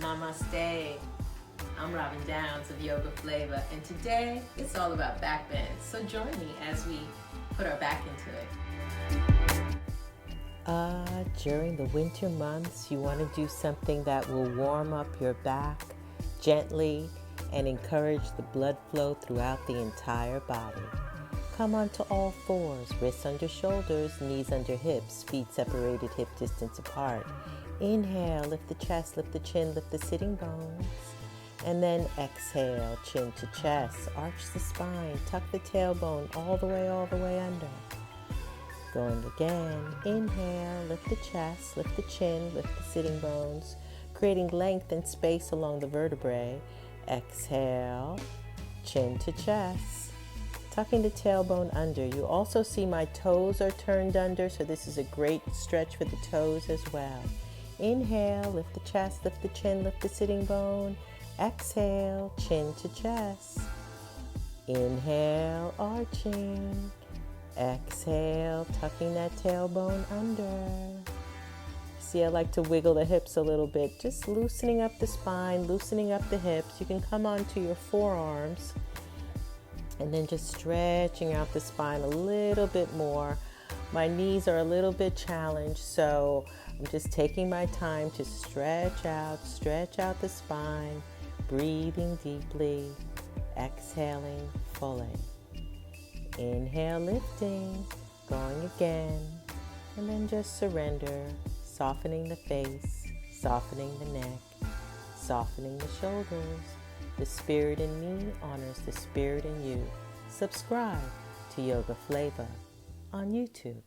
Namaste. I'm Robin Downs of Yoga Flava, and today it's all about back bends. So join me as we put our back into it. During the winter months, you want to do something that will warm up your back gently and encourage the blood flow throughout the entire body. Come onto all fours, wrists under shoulders, knees under hips, feet separated hip distance apart. Inhale, lift the chest, lift the chin, lift the sitting bones. And then exhale, chin to chest, arch the spine, tuck the tailbone all the way under. Going again, inhale, lift the chest, lift the chin, lift the sitting bones, creating length and space along the vertebrae. Exhale, chin to chest, tucking the tailbone under. You also see my toes are turned under, so this is a great stretch for the toes as well. Inhale, lift the chest, lift the chin, lift the sitting bone. Exhale, chin to chest. Inhale, arching. Exhale, tucking that tailbone under. See, I like to wiggle the hips a little bit, just loosening up the spine, loosening up the hips. You can come onto your forearms and then just stretching out the spine a little bit more. My knees are a little bit challenged, so I'm just taking my time to stretch out the spine, breathing deeply, exhaling fully. Inhale, lifting, going again, and then just surrender, softening the face, softening the neck, softening the shoulders. The spirit in me honors the spirit in you. Subscribe to Yoga Flava on YouTube.